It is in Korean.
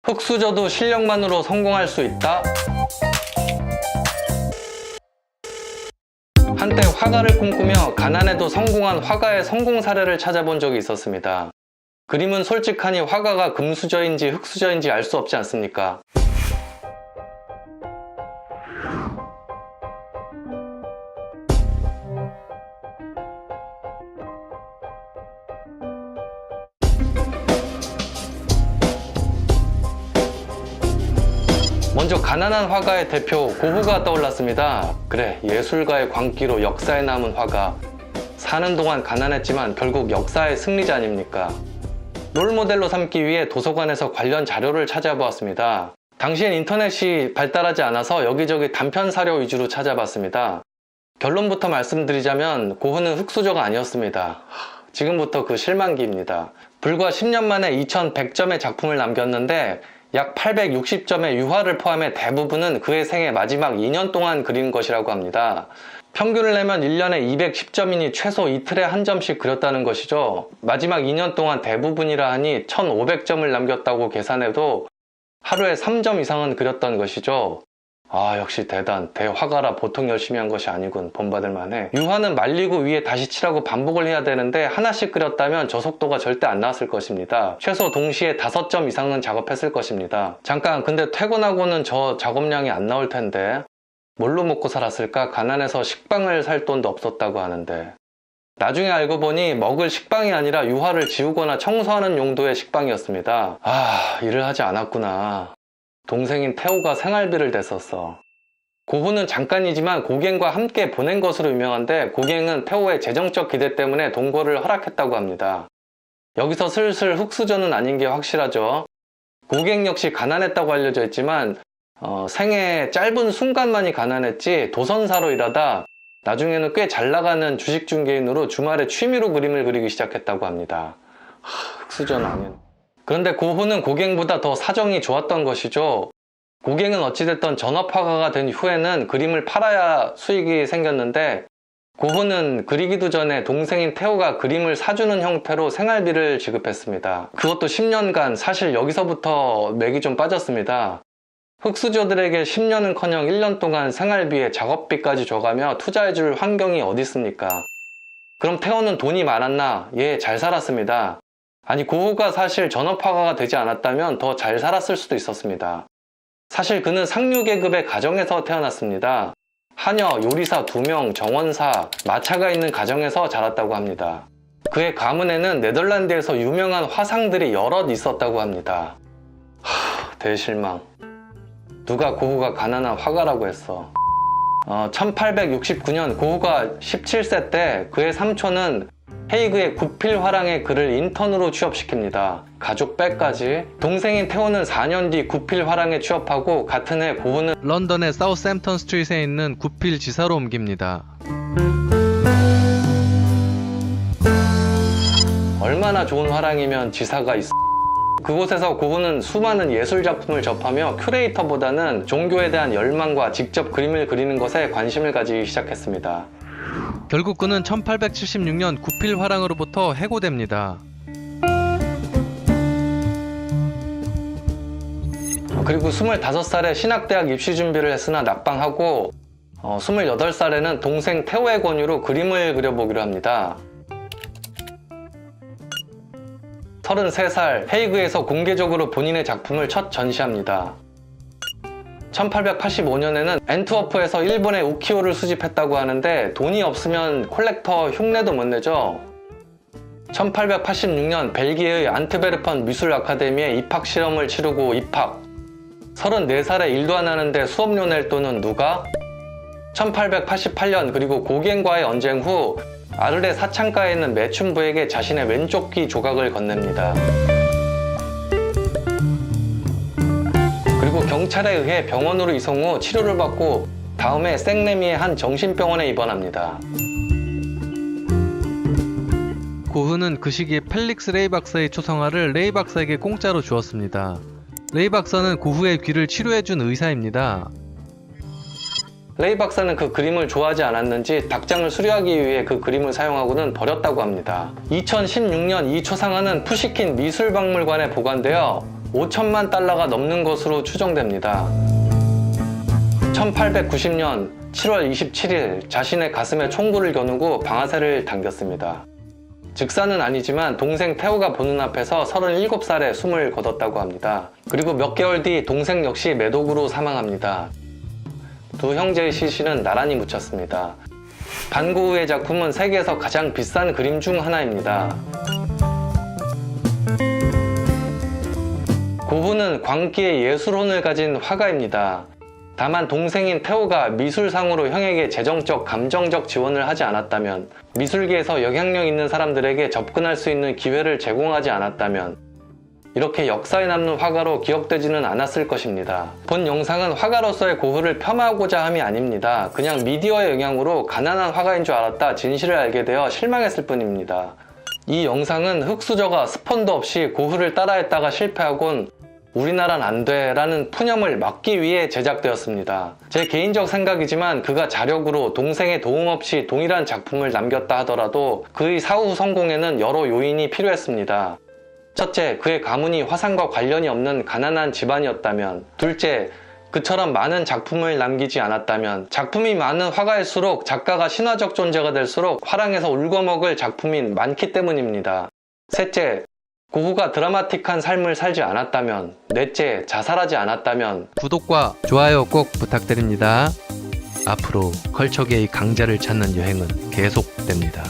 흙수저도 실력만으로 성공할 수 있다? 한때 화가를 꿈꾸며 가난해도 성공한 화가의 성공 사례를 찾아본 적이 있었습니다. 그림은 솔직하니 화가가 금수저인지 흙수저인지 알 수 없지 않습니까? 먼저 가난한 화가의 대표 고흐가 떠올랐습니다. 그래, 예술가의 광기로 역사에 남은 화가. 사는 동안 가난했지만 결국 역사의 승리자 아닙니까? 롤모델로 삼기 위해 도서관에서 관련 자료를 찾아보았습니다. 당시엔 인터넷이 발달하지 않아서 여기저기 단편 사료 위주로 찾아봤습니다. 결론부터 말씀드리자면 고흐는 흙수저가 아니었습니다. 지금부터 그 실망기입니다. 불과 10년 만에 2100점의 작품을 남겼는데 약 860점의 유화를 포함해 대부분은 그의 생애 마지막 2년 동안 그린 것이라고 합니다. 평균을 내면 1년에 210점이니 최소 이틀에 한 점씩 그렸다는 것이죠. 마지막 2년 동안 대부분이라 하니 1500점을 남겼다고 계산해도 하루에 3점 이상은 그렸던 것이죠. 아, 역시 대단, 대화가라. 보통 열심히 한 것이 아니군. 본받을 만해. 유화는 말리고 위에 다시 칠하고 반복을 해야 되는데 하나씩 그렸다면 저 속도가 절대 안 나왔을 것입니다. 최소 동시에 5점 이상은 작업했을 것입니다. 잠깐, 근데 퇴근하고는 저 작업량이 안 나올 텐데 뭘로 먹고 살았을까? 가난해서 식빵을 살 돈도 없었다고 하는데. 나중에 알고 보니 먹을 식빵이 아니라 유화를 지우거나 청소하는 용도의 식빵이었습니다. 아, 일을 하지 않았구나. 동생인 태호가 생활비를 댔었어. 고흐는 잠깐이지만 고갱과 함께 보낸 것으로 유명한데 고갱은 태호의 재정적 기대 때문에 동거를 허락했다고 합니다. 여기서 슬슬 흙수저는 아닌 게 확실하죠. 고갱 역시 가난했다고 알려져 있지만 생애 짧은 순간만이 가난했지 도선사로 일하다 나중에는 꽤 잘나가는 주식 중개인으로 주말에 취미로 그림을 그리기 시작했다고 합니다. 흙수저는 아닌. 그런데 고흐는 고갱보다 더 사정이 좋았던 것이죠. 고갱은 어찌됐던 전업화가가 된 후에는 그림을 팔아야 수익이 생겼는데 고흐는 그리기도 전에 동생인 태호가 그림을 사주는 형태로 생활비를 지급했습니다. 그것도 10년간. 사실 여기서부터 맥이 좀 빠졌습니다. 흙수저들에게 10년은커녕 1년 동안 생활비에 작업비까지 줘가며 투자해줄 환경이 어디 있습니까? 그럼 태호는 돈이 많았나? 예, 잘 살았습니다. 아니, 고흐가 사실 전업화가가 되지 않았다면 더 잘 살았을 수도 있었습니다. 사실 그는 상류계급의 가정에서 태어났습니다. 하녀, 요리사 2명, 정원사, 마차가 있는 가정에서 자랐다고 합니다. 그의 가문에는 네덜란드에서 유명한 화상들이 여럿 있었다고 합니다. 대실망. 누가 고흐가 가난한 화가라고 했어. 1869년 고흐가 17세 때 그의 삼촌은 헤이그의 구필화랑의 그를 인턴으로 취업시킵니다. 가족 빼까지. 동생인 태호는 4년 뒤 구필화랑에 취업하고 같은 해 고흐는 런던의 사우스햄턴 스트리트에 있는 구필 지사로 옮깁니다. 얼마나 좋은 화랑이면 지사가 있어. 그곳에서 고흐는 수많은 예술작품을 접하며 큐레이터보다는 종교에 대한 열망과 직접 그림을 그리는 것에 관심을 가지기 시작했습니다. 결국 그는 1876년 구필화랑으로부터 해고됩니다. 그리고 25살에 신학대학 입시 준비를 했으나 낙방하고 28살에는 동생 태호의 권유로 그림을 그려보기로 합니다. 33살 헤이그에서 공개적으로 본인의 작품을 첫 전시합니다. 1885년에는 앤트워프에서 일본의 우키요를 수집했다고 하는데 돈이 없으면 콜렉터 흉내도 못 내죠. 1886년 벨기에의 안트베르픈 미술 아카데미에 입학 실험을 치르고 입학. 34살에 일도 안 하는데 수업료 낼 돈은 누가? 1888년 그리고 고갱과의 언쟁 후 아르레 사창가에 있는 매춘부에게 자신의 왼쪽 귀 조각을 건넵니다. 그리고 경찰에 의해 병원으로 이송 후 치료를 받고 다음해 생레미의 한 정신병원에 입원합니다. 고흐는 그 시기에 펠릭스 레이 박사의 초상화를 레이 박사에게 공짜로 주었습니다. 레이 박사는 고흐의 귀를 치료해준 의사입니다. 레이 박사는 그 그림을 좋아하지 않았는지 닭장을 수리하기 위해 그 그림을 사용하고는 버렸다고 합니다. 2016년 이 초상화는 푸시킨 미술박물관에 보관되어 5천만 달러가 넘는 것으로 추정됩니다. 1890년 7월 27일 자신의 가슴에 총구를 겨누고 방아쇠를 당겼습니다. 즉사는 아니지만 동생 태호가 보는 앞에서 37살에 숨을 거뒀다고 합니다. 그리고 몇 개월 뒤 동생 역시 매독으로 사망합니다. 두 형제의 시신은 나란히 묻혔습니다. 반고흐의 작품은 세계에서 가장 비싼 그림 중 하나입니다. 고흐는 광기의 예술혼을 가진 화가입니다. 다만 동생인 태호가 미술상으로 형에게 재정적, 감정적 지원을 하지 않았다면, 미술계에서 영향력 있는 사람들에게 접근할 수 있는 기회를 제공하지 않았다면 이렇게 역사에 남는 화가로 기억되지는 않았을 것입니다. 본 영상은 화가로서의 고흐를 폄하하고자 함이 아닙니다. 그냥 미디어의 영향으로 가난한 화가인 줄 알았다 진실을 알게 되어 실망했을 뿐입니다. 이 영상은 흑수저가 스폰도 없이 고흐를 따라했다가 실패하곤 우리나라는 안 돼 라는 푸념을 막기 위해 제작되었습니다. 제 개인적 생각이지만 그가 자력으로 동생의 도움 없이 동일한 작품을 남겼다 하더라도 그의 사후 성공에는 여러 요인이 필요했습니다. 첫째, 그의 가문이 화산과 관련이 없는 가난한 집안이었다면, 둘째, 그처럼 많은 작품을 남기지 않았다면, 작품이 많은 화가일수록 작가가 신화적 존재가 될수록 화랑에서 울거먹을 작품이 많기 때문입니다. 셋째, 고흐가 드라마틱한 삶을 살지 않았다면, 넷째, 자살하지 않았다면. 구독과 좋아요 꼭 부탁드립니다. 앞으로 컬처계의 강자를 찾는 여행은 계속됩니다.